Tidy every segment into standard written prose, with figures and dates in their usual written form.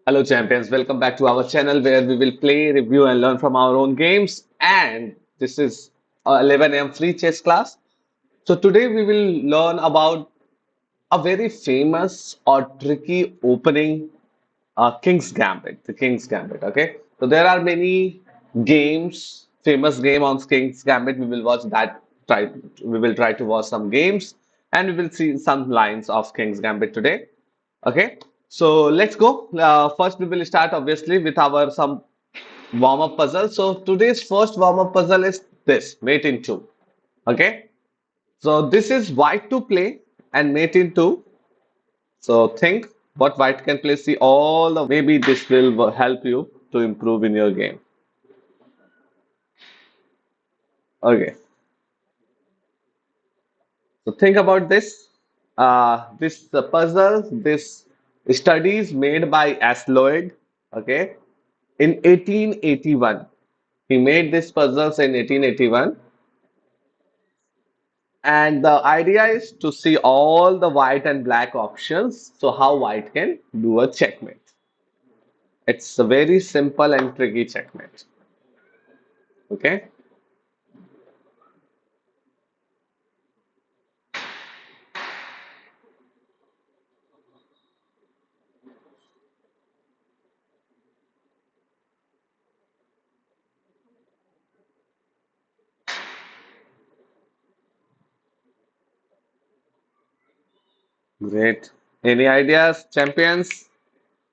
Hello, champions. Welcome back to our channel where we will play, review, and learn from our own games. And this is 11 a.m. free chess class. So, today we will learn about a very famous or tricky opening, King's Gambit, the King's Gambit. Okay. So, there are many games, famous game on King's Gambit. We will watch that. We will try to watch some games and we will see some lines of King's Gambit today. Okay, so let's go. First, we will start obviously with our some warm-up puzzle. So today's first warm-up puzzle is this, mate in two. Okay, so this is white to play and mate in two. So think what white can play. See all the maybe this will help you to improve in your game. Okay, so think about this. This puzzle, this studies made by S. Lloyd. Okay, in 1881. He made these puzzles in 1881, and the idea is to see all the white and black options, so how white can do a checkmate. It's a very simple and tricky checkmate. Okay, great. Any ideas, champions?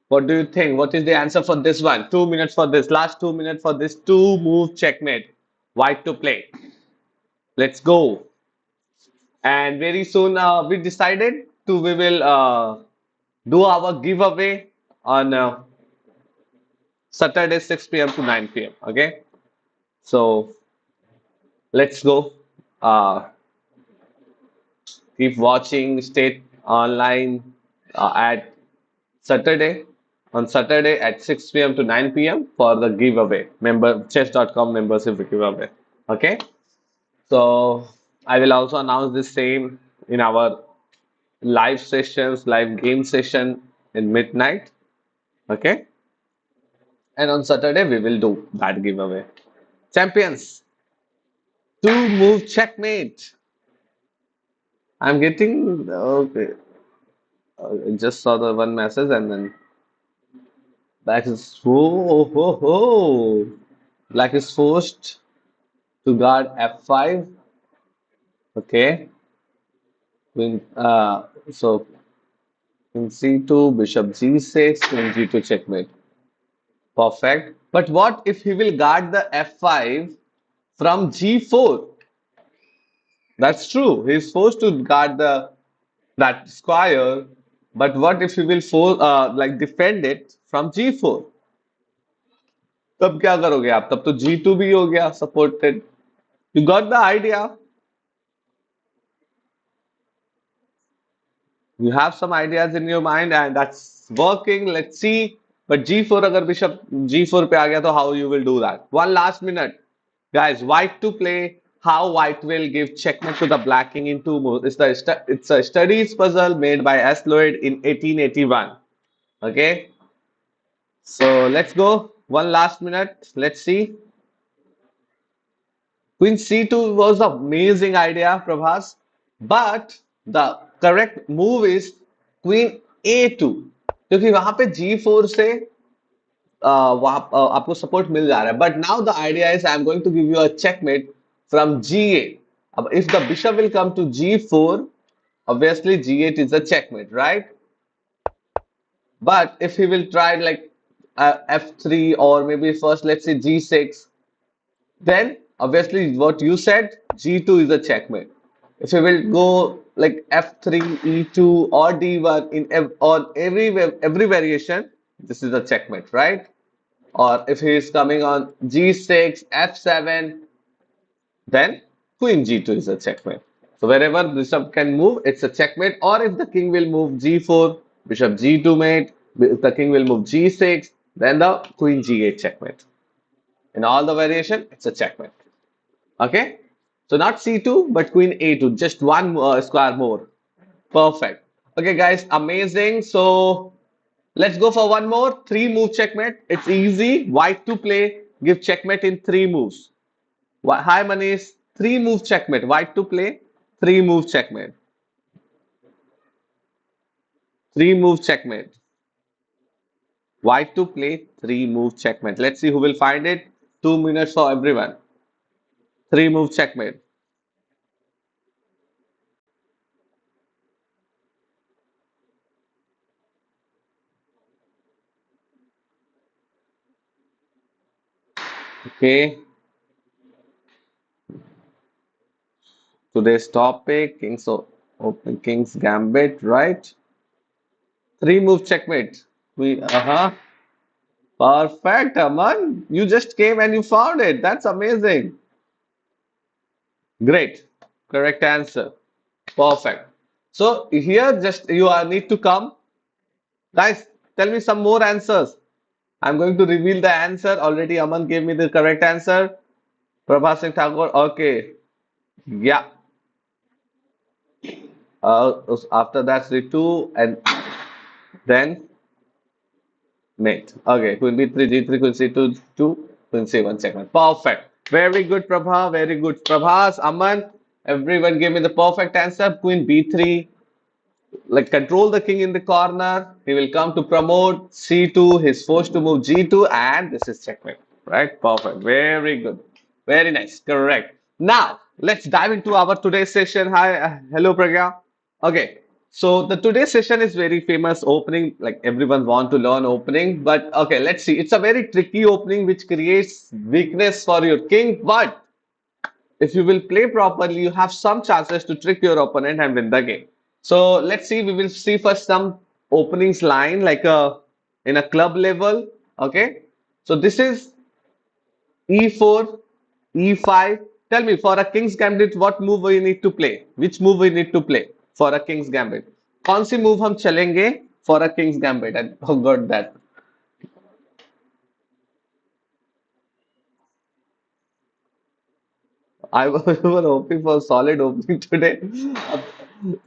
What do you think? What is the answer for this one? 2 minutes for this. Last 2 minutes for this two move checkmate. White to play. Let's go. And very soon we decided to we will do our giveaway on Saturday 6 p.m. to 9 p.m. Okay, so let's go. Uh, Keep watching, stay online at Saturday on Saturday at 6 p.m. to 9 p.m. for the giveaway, chess.com membership giveaway. Okay, so I will also announce the same in our live sessions, live game session in midnight. Okay, and on Saturday we will do that giveaway. Champions, two move checkmate. I'm getting okay. I just saw the one message and then Black is Black is forced to guard F5. Okay. So Queen C2, Bishop G6, Queen G2 checkmate. Perfect. But what if he will guard the F5 from G4? That's true. He is forced to guard the that square. But what if he will like defend it from G4? तब क्या करोगे आप तब तो G2 भी हो गया supported. You got the idea. You have some ideas in your mind and that's working. Let's see. But G4 अगर bishop G4 पे आ गया तो how you will do that? One last minute. Guys, white to play. How white will give checkmate to the black king in two moves. It's a studies puzzle made by S. Lloyd in 1881. Okay. So let's go. One last minute. Let's see. Queen C2 was an amazing idea, Prabhas. But the correct move is Queen A2. क्योंकि वहां पे G4 से आपको support मिल जा रहा है. But now the idea is I am going to give you a checkmate from G8. अब if the bishop will come to G4, obviously G8 is a checkmate, right? But if he will try like F3 or maybe first let's say G6, then obviously what you said, G2 is a checkmate. If you will go like F3, E2 or D1 on every variation, this is a checkmate, right? Or if he is coming on G6, F7, then Queen G2 is a checkmate. So wherever bishop can move, it's a checkmate. Or if the king will move G4, bishop G2 mate, if the king will move G6, then the Queen G8 checkmate. In all the variation, it's a checkmate. Okay, so not C2 but Queen A2, just one square more. Perfect. Okay, guys, amazing. So Let's go for one more. Three move checkmate. It's easy. White to play. Give checkmate in three moves. Hi Manish. Three move checkmate. White to play. Three move checkmate. Three move checkmate. White to play. Three move checkmate. Let's see who will find it. 2 minutes for everyone. Three move checkmate. Okay. Today's topic. Open King's Gambit. Right. Three move checkmate. We. Perfect, Aman. You just came and you found it. That's amazing. Great. Correct answer. Perfect. So here just need to come. Guys, tell me some more answers. I'm going to reveal the answer. Already Aman gave me the correct answer. Prabha Singh Thakur. Okay. Yeah. After that, Ritu and then mate. Okay. Queen B3, G3, Queen C2, 2, Queen C1 segment. Perfect. Very good, Prabha. Very good. Prabhas, Aman. Everyone gave me the perfect answer. Queen B3, like control the king in the corner. He will come to promote C2. He's forced to move G2, and this is checkmate. Right? Perfect. Very good. Very nice. Correct. Now let's dive into our today's session. Hi, hello Pragya. Okay. So the today's session is very famous opening. Like everyone want to learn opening, but okay, let's see. It's a very tricky opening which creates weakness for your king, but if you will play properly, you have some chances to trick your opponent and win the game. So let's see. We will see first some openings line like a in a club level. Okay. So this is E4, E5. Tell me for a king's gambit, what move we need to play? Which move we need to play for a king's gambit? कौन सी move हम चलेंगे for a king's gambit? I forgot that. I was hoping for solid opening today.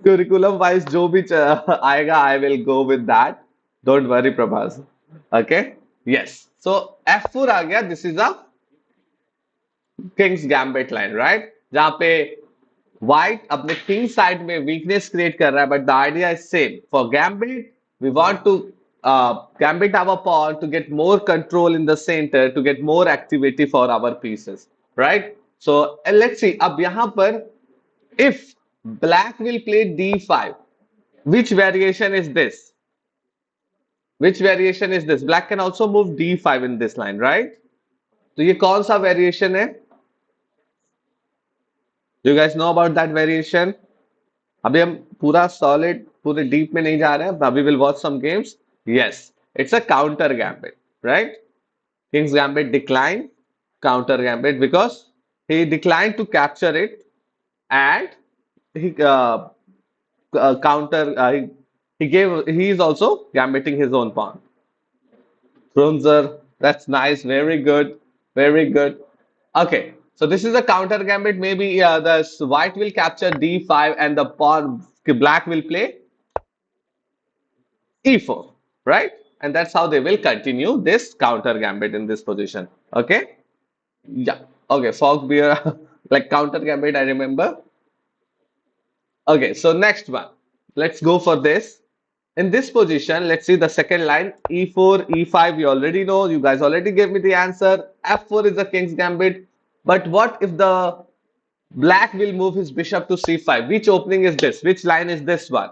Curriculum wise, जो भी आएगा, I will go with that. Don't worry, Prabhas. Okay? Yes. So F4 आ गया. This is a King's Gambit line, right? जहाँ पे White अपने king side में weakness create कर रहा है, but the idea is same. For Gambit, we want to Gambit our pawn to get more control in the center, to get more activity for our pieces, right? So let's see. अब यहाँ पर if Black will play D5, which variation is this? Which variation is this? Black can also move D5 in this line, right? तो ये कौन सा variation है? Do you guys know about that variation? अभी हम पूरा solid पूरे deep में नहीं जा रहे हैं. अभी we'll watch some games. Yes, it's a counter gambit, right? King's gambit decline, counter gambit because he declined to capture it and he counter he is also gambiting his own pawn. Frunzer, that's nice, very good, very good. Okay, so this is a counter gambit. Maybe the white will capture d5 and the pawn black will play e4, right? And that's how they will continue this counter gambit in this position. Okay, yeah. Okay, fog beer like counter gambit. I remember. Okay, so next one. Let's go for this. In this position, let's see the second line, e4, e5, we already know, you guys already gave me the answer. F4 is the king's gambit. But what if the black will move his bishop to c5? Which opening is this? Which line is this one?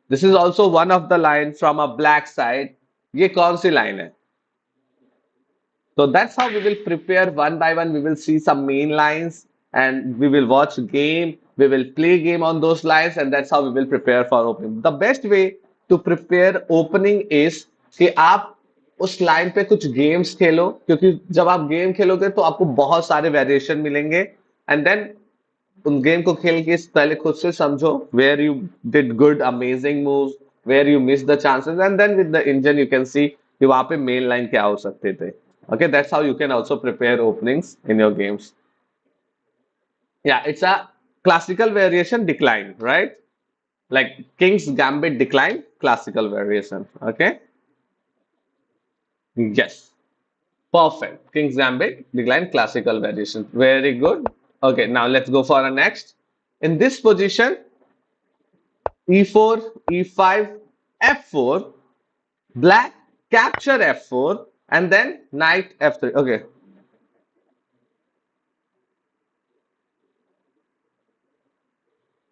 This is also one of the line from a black side. ये कौन सी line है? So that's how we will prepare one by one. We will see some main lines and we will watch game. We will play game on those lines and that's how we will prepare for opening. The best way to prepare opening is कि आप उस line पे कुछ games खेलो क्योंकि जब आप game खेलोगे तो आपको बहुत सारे वेरिएशन मिलेंगे एंड देन उन गेम को खेल के पहले खुद से समझो where you did good amazing moves where you miss the chances and then with the engine you can see कि वहां पे मेन लाइन क्या हो सकते थे. Okay, that's how you can also prepare openings in your games. Yeah, it's a classical variation decline, right? Like King's Gambit decline, classical variation. Okay. Yes. Perfect. King's Gambit, decline classical variation. Very good. Okay, now let's go for a next. In this position, e4, e5, f4, black capture f4, and then knight f3. Okay.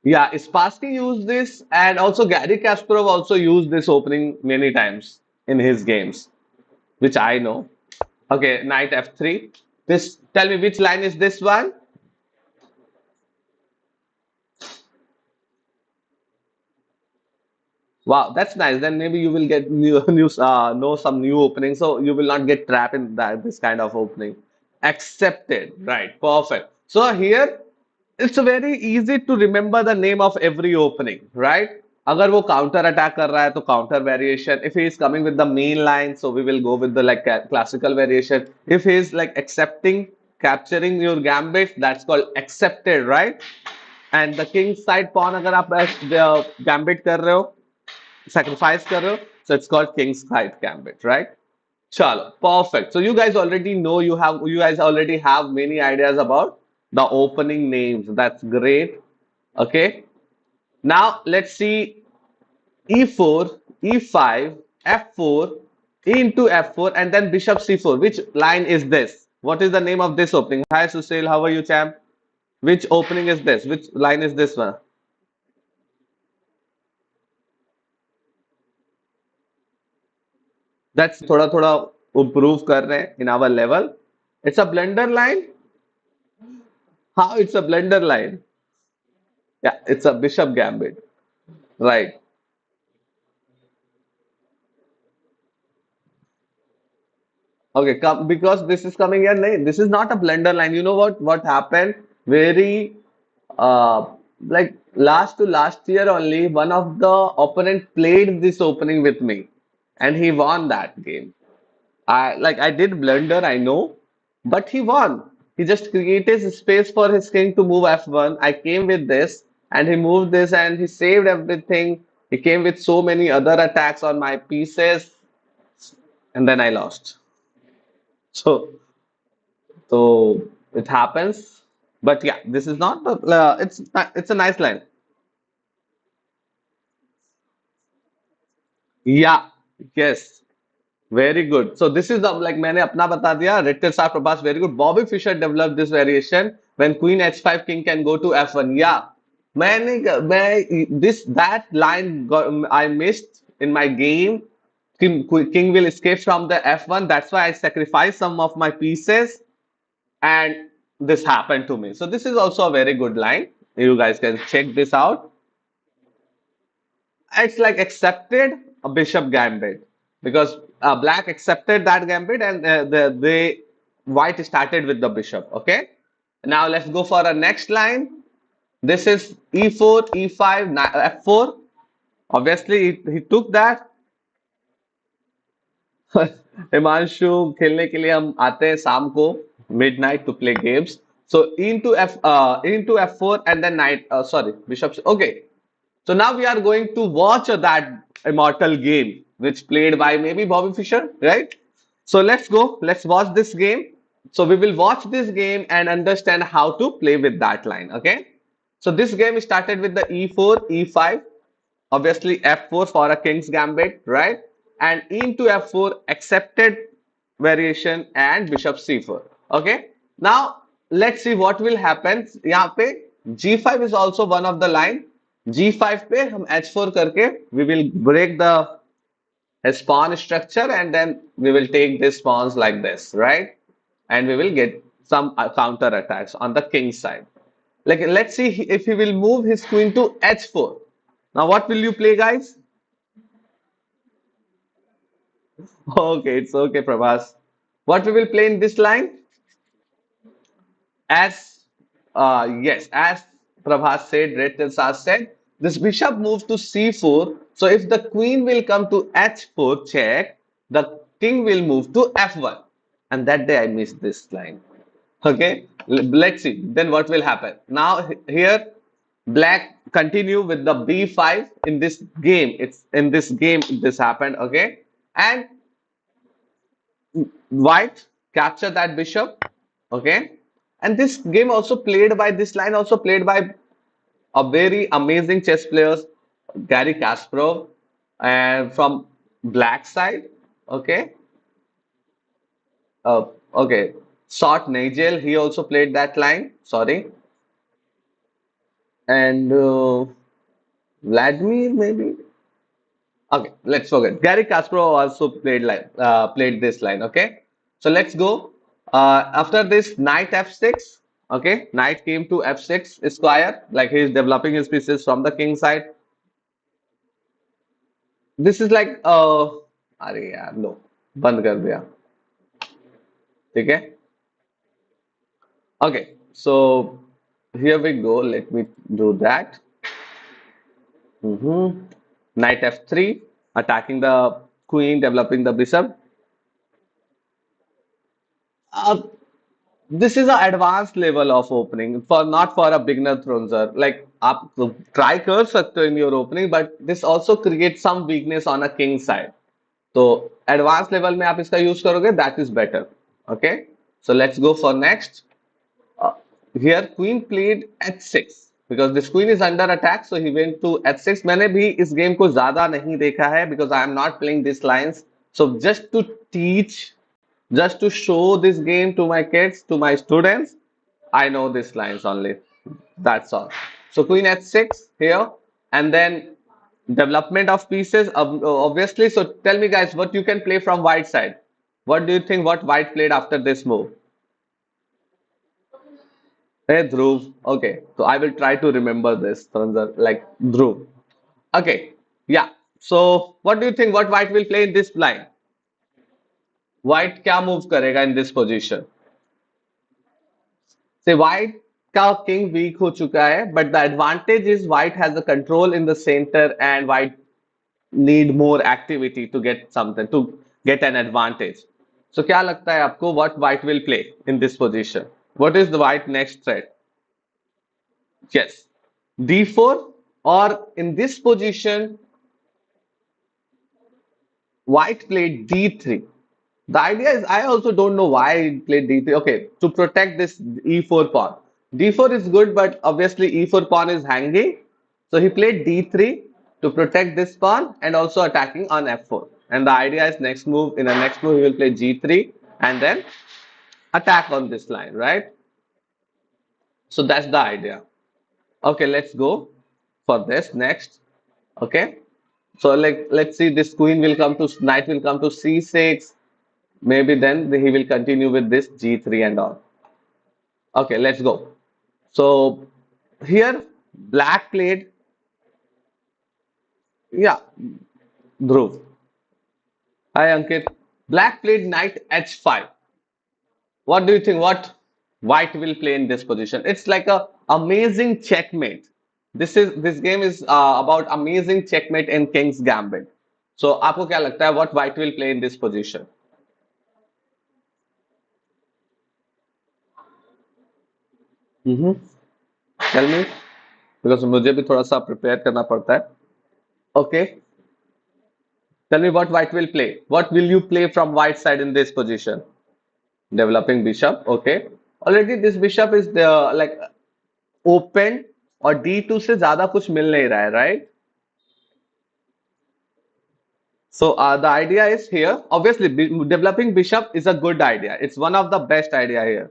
Yeah, Spassky used this, and also Gary Kasparov also used this opening many times in his games, which I know. Okay, knight f3. This, tell me which line is this one? Wow, that's nice. Then maybe you will get know some new openings, so you will not get trapped in that this kind of opening. Accepted, right? Perfect. So here it's very easy to remember the name of every opening, right? अगर वो counter attack कर रहा है तो counter variation. If he is coming with the main line, so we will go with the like classical variation. If he is like accepting, capturing your gambit, that's called accepted, right? And the king side pawn अगर आप gambit कर रहे हो, sacrifice कर रहे हो, so it's called king's side gambit, right? Chalo, perfect. So you guys already know, you guys already have many ideas about the opening names. That's great. Okay. Now let's see e4, e5, f4, e into f4, and then bishop c4. Which line is this? What is the name of this opening? Hi Susil, how are you, champ? Which opening is this? Which line is this one? That's थोड़ा थोड़ा improve कर रहे हैं in our level. It's a blender line. How it's a blender line? Yeah, it's a bishop gambit. Right. Okay, come because this is coming here. nahi, This is not a blender line. You know what happened? Very uh like last to last year only, one of the opponent played this opening with me and he won that game. I did blunder, I know, but he won. He just created space for his king to move f1. I came with this and he moved this and he saved everything. He came with so many other attacks on my pieces and then I lost. So so it happens. But yeah, this is not the it's a nice line. Yeah, yes. Very good. So this is the like मैंने अपना बता दिया. Richter Shah Prabhas very good. Bobby Fischer developed this variation when Queen h5 king can go to f1. Yeah, मैं this that line I missed in my game. King will escape from the f1. That's why I sacrificed some of my pieces, and this happened to me. So this is also a very good line. You guys can check this out. It's like accepted a bishop gambit because black accepted that gambit and they white started with the bishop. Okay, now let's go for a next line. This is e4, e5, f4. Obviously, he took that. Himanshu खेलने के लिए हम आते हैं शाम को midnight to play games. So into f4 and then knight. Sorry, bishop. Okay, so now we are going to watch that immortal game which played by maybe Bobby Fischer, right? So let's go. Let's watch this game. So we will watch this game and understand how to play with that line. Okay. So this game started with the e4, e5, obviously f4 for a king's gambit, right? And e into f4 accepted variation and bishop c4. Okay. Now let's see what will happen. यहाँ पे g5 is also one of the line. g5 पे हम h4 करके we will break the spawn structure and then we will take these spawns like this, right? And we will get some counter attacks on the king side. Like let's see if he will move his queen to h4. Now what will you play, guys? Okay, it's okay, Prabhas. What we will play in this line? As yes, as Prabhas said, Red Tilsa said, this bishop moves to c4. So if the queen will come to h4 check, the king will move to f1. And that day I missed this line. Okay, let's see. Then what will happen? Now here Black continue with the b5 in this game. It's in this game this happened, okay? And white capture that bishop, okay? And this game also played by this line also played by a very amazing chess players, Gary Kasparov, and from black side, okay? Uh, okay. Short Nigel, he also played that line. Sorry. And Vladimir, maybe. Okay, let's forget. Gary Kasparov also played this line. Okay, so let's go. After this, knight f6. Okay, knight came to f6 square. Like he is developing his pieces from the king side. This is like अरे यार लो बंद कर दिया ठीक है Okay, so here we go. Let me do that. Mhm. Knight f3, attacking the queen, developing the bishop. Uh, this is an advanced level of opening for not for a beginner thrower. Like आप try कर सकते हो in your opening, but this also creates some weakness on a king side. तो advanced level में आप इसका use करोगे, that is better. Okay, so let's go for next. Uh, Here queen played h6 because this queen is under attack, so he went to h6. मैंने भी इस game को ज़्यादा नहीं देखा है because I am not playing these lines. So just to teach, just to show this game to my kids, to my students, I know these lines only. That's all. So queen h6 here, and then development of pieces. Obviously, so tell me guys what you can play from white side. What do you think? What white played after this move? Hey Dhruv. Okay, so I will try to remember this. Like Dhruv. Okay, yeah. So what do you think? What white will play in this line? White क्या move करेगा in this position? Say white का king weak हो चुका है, but the advantage is white has the control in the center and white need more activity to get something to get an advantage. So क्या लगता है आपको what white will play in this position? What is the white next threat? Yes, d4 or in this position, white played d3. The idea is I also don't know why he played d3. Okay, to protect this e4 pawn. d4 is good, but obviously e4 pawn is hanging. So he played d3 to protect this pawn and also attacking on f4. And the idea is next move, in the next move, he will play g3 and then attack on this line, right? So that's the idea. Okay, let's go for this next. Okay. So like let's see this queen will come to knight will come to c6. Maybe then he will continue with this g3 and all. Okay, let's go. So here black played, yeah, Dhruv. Hi Ankit. Black played knight h5. What do you think? What white will play in this position? It's like a amazing checkmate. This game is about amazing checkmate in King's Gambit. So आपको क्या लगता है? What white will play in this position? Mm-hmm. Tell me, because मुझे भी थोड़ा सा prepare करना पड़ता है. Okay. Tell me what white will play. What will you play from white side in this position? Developing bishop. Okay. Already this bishop is the like open और D2 से ज्यादा कुछ मिल नहीं रहा है, right? So the idea is here. Obviously, developing bishop is a good idea. It's one of the best idea here.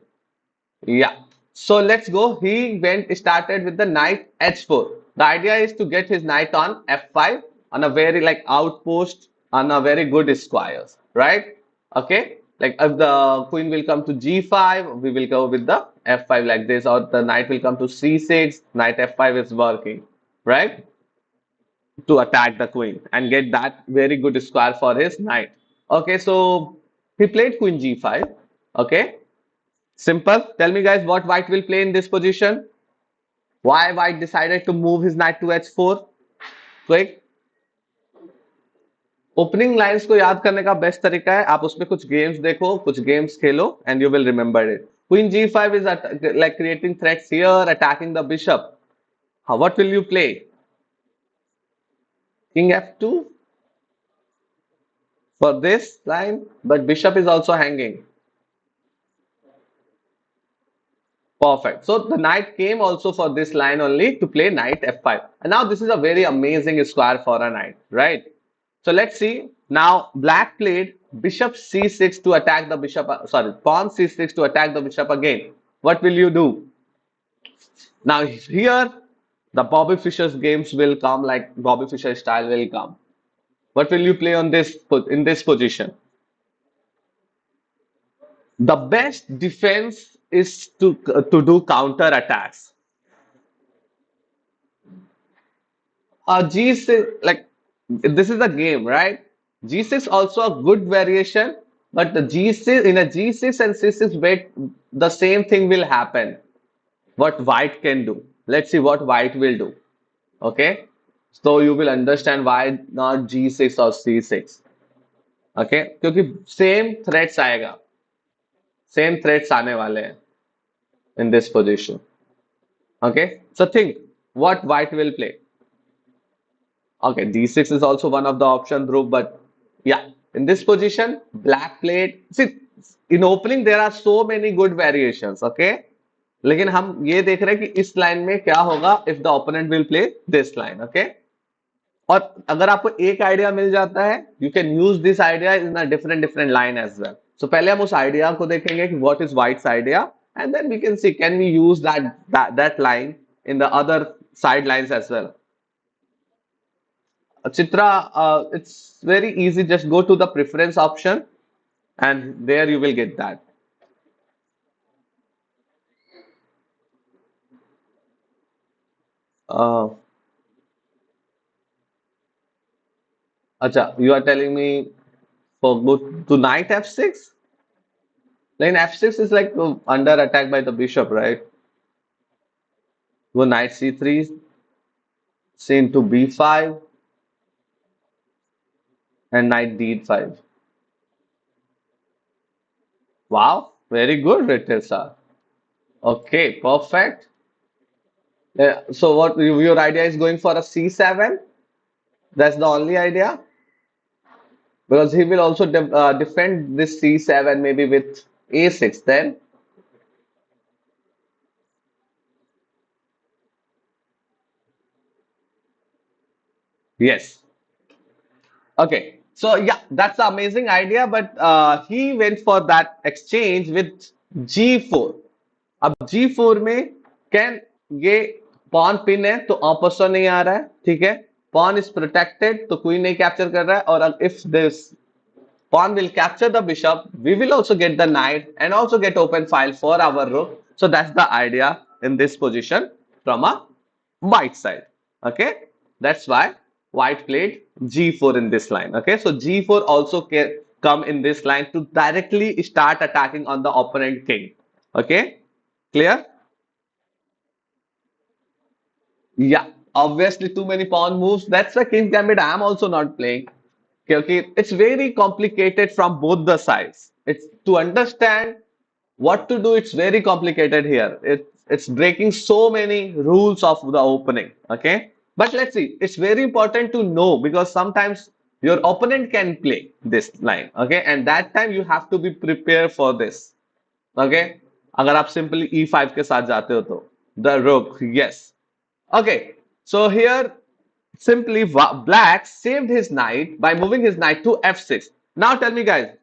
Yeah. So let's go. He went started with the knight h4. The idea is to get his knight on f5 on a very like outpost on a very good squares, right? Okay. Like if the queen will come to g5, we will go with the f5 like this, or the knight will come to c6, knight f5 is working, right? To attack the queen and get that very good square for his knight. Okay, so he played queen g5. Okay, simple. Tell me guys what white will play in this position. Why white decided to move his knight to h4? Quick. Opening lines को याद करने का best तरीका है आप उसमें कुछ games देखो कुछ games Khelo and you will remember it queen g5 is like creating threats here attacking the bishop. What will you play? King f2 for this line, but bishop is also hanging. Perfect. So the knight came also for this line only to play knight f5. And now this is a very amazing square for a knight, right? So let's see. Now black played bishop c6 to attack the bishop, sorry, pawn c6 to attack the bishop again. What will you do? Now here the Bobby Fischer's games will come, like Bobby Fischer style will come. What will you play on this in this position? The best defense is to do counter attacks. G6, like this is a game, right? G6 also a good variation, but the G6 in a G6 and C6 bet, the same thing will happen. What white can do. Let's see what white will do. Okay, so you will understand why not G6 or C6. Okay, क्योंकि same threats आएगा, same threats आने वाले हैं in this position. Okay, so think what white will play. Okay, d6 is also one of the option, Dhruv, but yeah, in this position, black played. See, in opening there are so many good variations, okay? लेकिन हम ये देख रहे हैं कि इस line में क्या होगा if the opponent will play this line, okay? और अगर आपको एक आइडिया मिल जाता है, you can use this idea in a different line as well. So पहले हम उस आइडिया को देखेंगे कि what is White's idea, and then we can see can we use that line in the other side lines as well. Chitra, it's very easy. Just go to the preference option and there you will get that. Uh, Acha, you are telling me for go to knight f6? Like f6 is like under attack by the bishop, right? Go knight c3, c into b5 and knight d5. Wow, very good, Ritel. Okay, perfect. So what your idea is going for a c7? That's the only idea? Because he will also defend this c7 maybe with a6 then. Yes. Okay. So yeah, that's the amazing idea. But he went for that exchange with g4. अब g4 में can ये pawn pin है तो opposite नहीं आ रहा है, ठीक है? Pawn is protected तो queen नहीं capture कर रहा है, और if this pawn will capture the bishop, we will also get the knight and also get open file for our rook. So that's the idea in this position from a white side. Okay, that's why white played g4 in this line. Okay, so g4 also can come in this line to directly start attacking on the opponent king. Okay, clear? Yeah, obviously too many pawn moves. That's why King's Gambit I am also not playing. Okay, it's very complicated from both the sides. It's to understand what to do. It's very complicated here. It's breaking so many rules of the opening. Okay, but let's see. It's very important to know because sometimes your opponent can play this line. Okay, and that time you have to be prepared for this. Okay, अगर आप simply e5 के साथ जाते हो तो the rook, yes. Okay, so here simply black saved his knight by moving his knight to f6. Now tell me guys,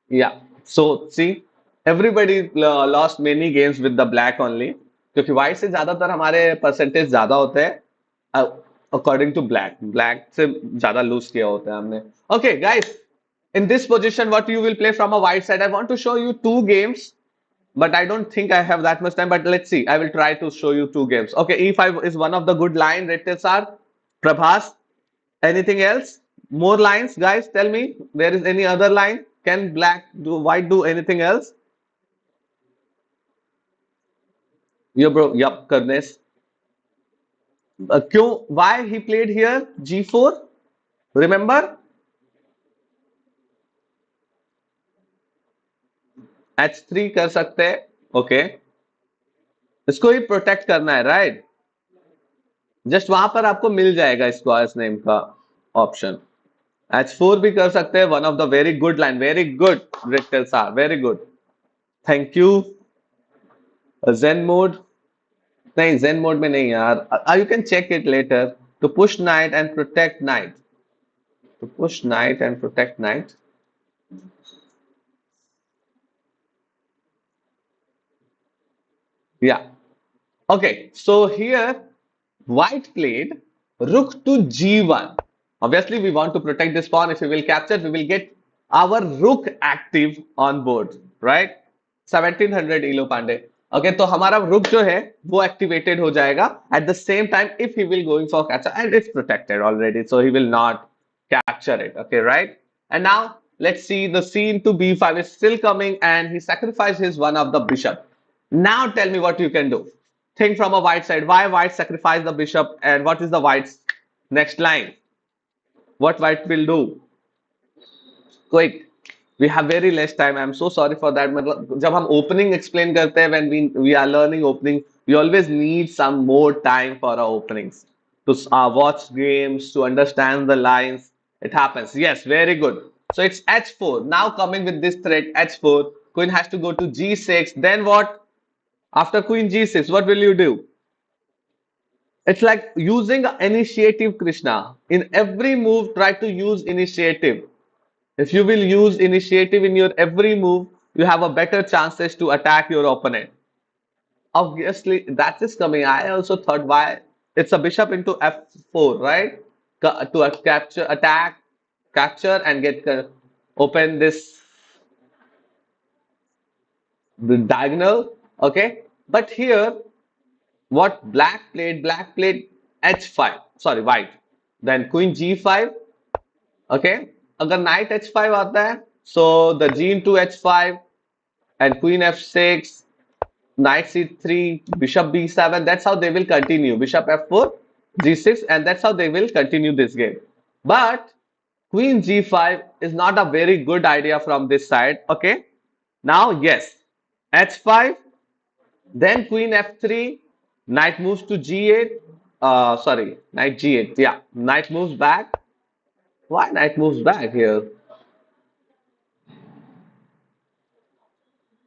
yeah, so see everybody lost many games with the black only क्योंकि white से ज्यादातर हमारे percentage ज्यादा होते हैं according to black से ज्यादा lose किया होता है हमने. Okay guys, in this position what you will play from a white side, I want to show you two games, but I don't think I have that much time. But let's see. I will try to show you two games. Okay, E5 is one of the good line. Red tails are Prabhas. Anything else? More lines, guys. Tell me. There is any other line? Can black do white do anything else? Yo, bro. Yup, Karnes. क्यों? Why he played here? G4. Remember? H3 कर सकते हैं. Okay. इसको ही protect करना है, right? Just वहां पर आपको मिल जाएगा स्क्वायर्स नेम का ऑप्शन। H4 भी कर सकते हैं, one of the very good line, very good Richter साहब, very good, thank you. Zen mode, नहीं जेन मोड में नहीं यार, you can check it later. To push knight and protect knight, to push knight and protect knight, या okay, so here white played rook to g1. Obviously, we want to protect this pawn. If we will capture, we will get our rook active on board, right? 1700 Elo Pandey. Okay, तो हमारा rook जो है वो activated हो जाएगा. At the same time, if he will going for capture, and it's protected already, so he will not capture it. Okay, right? And now let's see the scene to b5 is still coming, and he sacrificed his one of the bishop. Now tell me what you can do. Think from a white side. Why white sacrifice the bishop, and what is the white's next line? What white will do? Quick. We have very less time. I'm so sorry for that. मतलब जब हम opening explain करते हैं, when we are learning opening, we always need some more time for our openings to watch games, to understand the lines. It happens. Yes, very good. So it's h4. Now coming with this threat h4, queen has to go to g6. Then what? After queen g6, what will you do? It's like using initiative, Krishna. In every move, try to use initiative. If you will use initiative in your every move, you have a better chances to attack your opponent. Obviously, that is coming. I also thought why it's a bishop into f4, right? To capture, attack, capture, and get open this the diagonal. Okay, but here what black played h5, sorry white, then queen g5. Okay, अगर knight h5 आता है, so the g into h5 and queen f6, knight c3, bishop b7, that's how they will continue, bishop f4, g6, and that's how they will continue this game. But queen g5 is not a very good idea from this side. Okay, now yes, h5, then queen f3, knight moves to g8. Sorry, knight g8. Yeah, knight moves back. Why knight moves back here?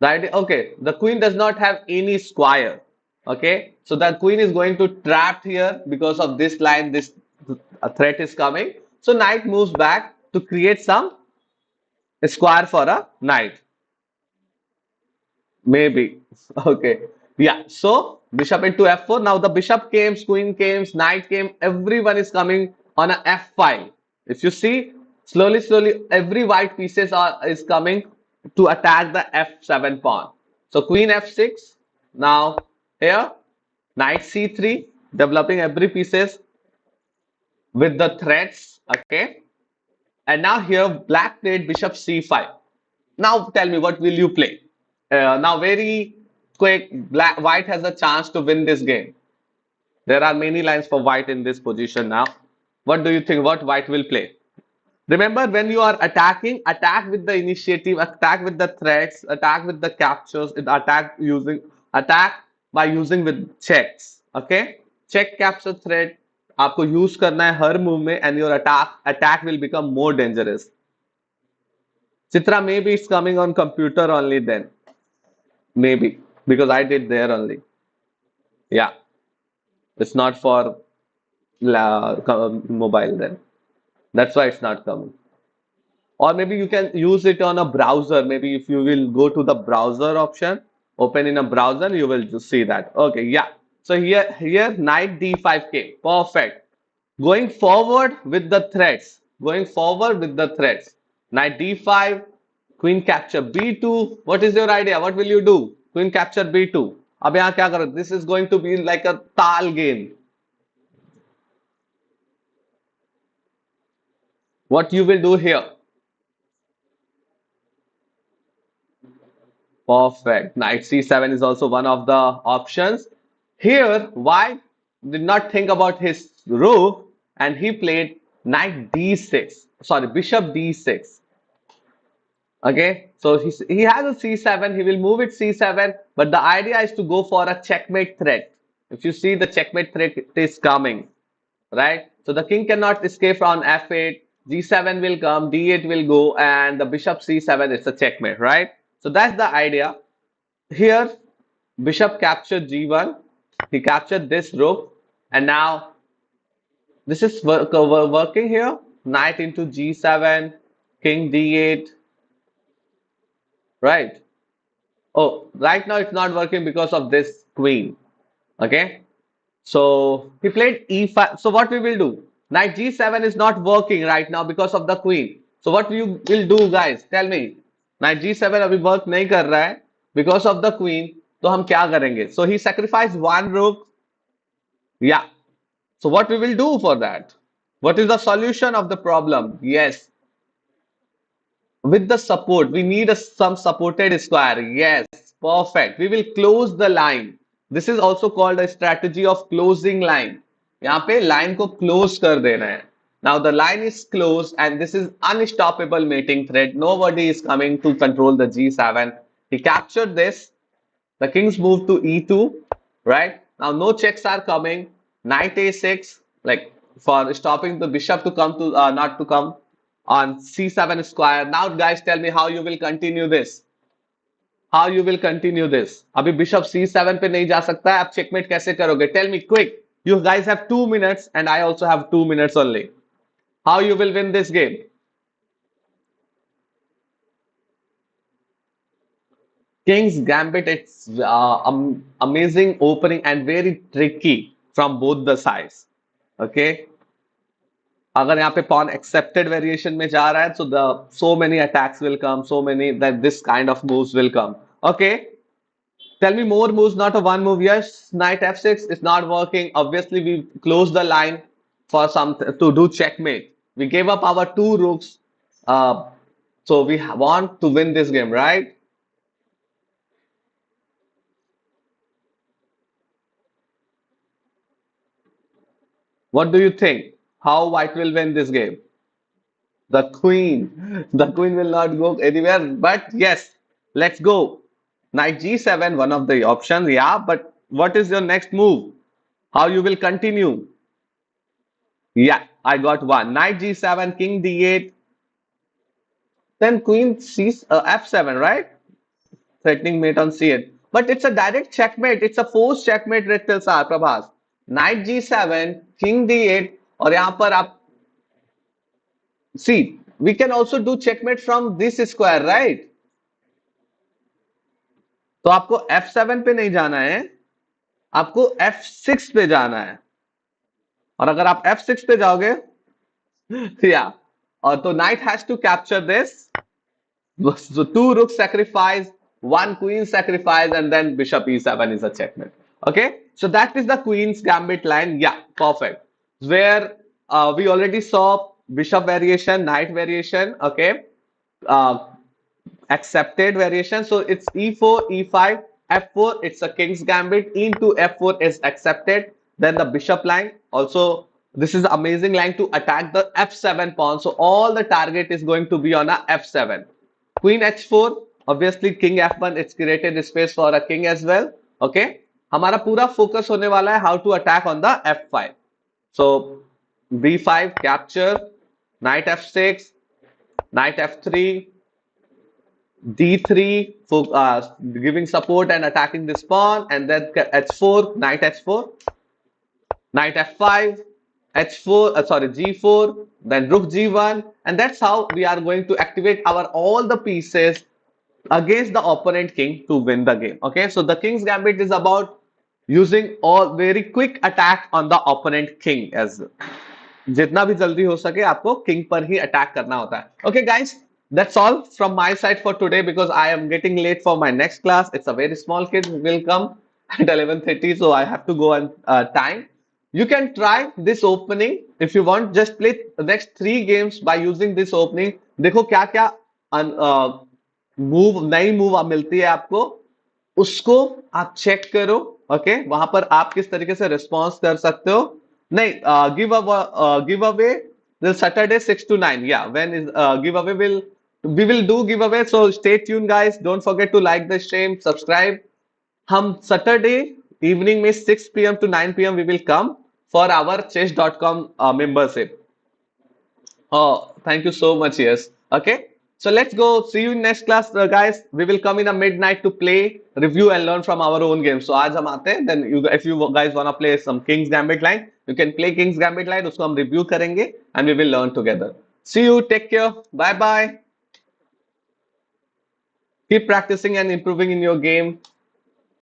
Right? Okay, the queen does not have any square. Okay, so the queen is going to trap here because of this line. This threat is coming. So knight moves back to create some square for a knight. Maybe. Okay. Yeah. So bishop into f4. Now the bishop came, queen came, knight came. Everyone is coming on a f5. If you see, slowly, every white pieces is coming to attack the f7 pawn. So queen f6. Now here, knight c3, developing every pieces with the threats. Okay. And now here, black played bishop c5. Now tell me, what will you play? Now very quick, white has a chance to win this game. There are many lines for white in this position now. What do you think? What white will play? Remember, when you are attacking, attack with the initiative, attack with the threats, attack with the captures, attack by using with checks. Okay, check capture threat आपको use करना है हर move में, and your attack will become more dangerous. Chitra, maybe it's coming on computer only then. Maybe because I did there only. Yeah, it's not for mobile then. That's why it's not coming. Or maybe you can use it on a browser. Maybe if you will go to the browser option, open in a browser, you will just see that. Okay, yeah. So here knight d5 came. Perfect. Going forward with the threats. Going forward with the threats. Knight d5, queen capture b2. What is your idea? What will you do? Queen capture b2. अब यहाँ क्या करो? This is going to be like a tal game. What you will do here? Perfect. Knight c7 is also one of the options. Here, white did not think about his rook and he played knight d6. Sorry, bishop d6. Okay, so he has a c7, he will move it c7, but the idea is to go for a checkmate threat. If you see the checkmate threat is coming, right? So the king cannot escape from f8, g7 will come, d8 will go, and the bishop c7 is a checkmate, right? So that's the idea. Here, bishop captured g1, he captured this rook, and now this is working here. Knight into g7, king d8, right? Oh, right now it's not working because of this queen. Okay. So he played e5. So what we will do? Knight g7 is not working right now because of the queen. So what you will do, guys? Tell me. Knight g7 अभी work नहीं कर रहा है because of the queen. तो हम क्या करेंगे? So he sacrificed one rook. Yeah. So what we will do for that? What is the solution of the problem? Yes, with the support, we need some supported square. Yes, perfect. We will close the line. This is also called a strategy of closing line. यहाँ पे line को close कर देना है. Now the line is closed and this is unstoppable mating threat. Nobody is coming to control the G7. He captured this. The kings move to E2, right? Now no checks are coming. Knight A6, like for stopping the bishop to come to not to come on C7 square. Now guys, tell me how you will continue this. How you will continue this? अभी bishop C7 पे नहीं जा सकता है. आप checkmate कैसे करोगे? Tell me quick. You guys have 2 minutes and I also have 2 minutes only. How you will win this game? King's Gambit, it's amazing opening and very tricky from both the sides. Okay, अगर यहाँ पे pawn accepted variation में जा रहा है, so the so many attacks will come, so many that this kind of moves will come. Okay, tell me more moves, not a one move. Yes, knight f6 is not working. Obviously, we close the line for some to do checkmate. We gave up our two rooks, uh, so we want to win this game, right? What do you think? How white will win this game? The queen. The queen will not go anywhere. But yes, let's go. Knight g7, one of the options. Yeah, but what is your next move? How you will continue? Yeah, I got one. Knight g7, king d8, then queen c f7, right? Threatening mate on c8. But it's a direct checkmate. It's a forced checkmate, Red Pill Sir Prabhas. Knight g7, king d8, और यहाँ पर आप see, we can also do checkmate from this square, right? तो आपको F7 पे नहीं जाना है, आपको F6 पे जाना है. और अगर आप F6 पे जाओगे, या और तो knight has to capture this. So two rooks sacrifice, one queen sacrifice, and then bishop e7 is a checkmate. Okay, so that is the queen's gambit line. Yeah, perfect. Where we already saw bishop variation, knight variation. Okay, uh, accepted variation. So it's e4, e5, f4. It's a king's gambit. E into f4 is accepted. Then the bishop line. Also, this is amazing line to attack the f7 pawn. So all the target is going to be on a f7. Queen h4. Obviously, king f1. It's created space for a king as well. Okay. हमारा पूरा focus होने वाला है how to attack on the f5. So b5 capture, knight f6, knight f3, d3 for giving support and attacking this pawn, and then h4, knight h4, knight f5, h4, sorry, g4, then rook g1, and that's how we are going to activate our all the pieces against the opponent king to win the game. Okay, so the king's gambit is about using all very quick attack on the opponent king as जितना भी जल्दी हो सके आपको king पर ही attack करना होता है. Okay guys, that's all from my side for today because I am getting late for my next class. It's a very small kid will come at 11:30, so I have to go on time. You can try this opening if you want. Just play the next 3 games by using this opening. देखो क्या क्या move नई move मिलती है आपको, उसको आप check करो. ओके, वहां पर आप किस तरीके से रिस्पॉन्स कर सकते हो. नहीं, give away till Saturday 6 to 9. Yeah, when is giveaway will we will do giveaway, so stay tuned guys. Don't forget to like the stream, subscribe. हम Saturday evening में 6 p.m. to 9 p.m. we will come for our chess.com membership. Oh, thank you so much. Yes. Okay. So let's go. See you in next class, guys. We will come in a midnight to play, review, and learn from our own game. So आज हम आते हैं. Then you, if you guys wanna play some King's Gambit line, you can play King's Gambit line. उसको हम review करेंगे and we will learn together. See you. Take care. Bye bye. Keep practicing and improving in your game.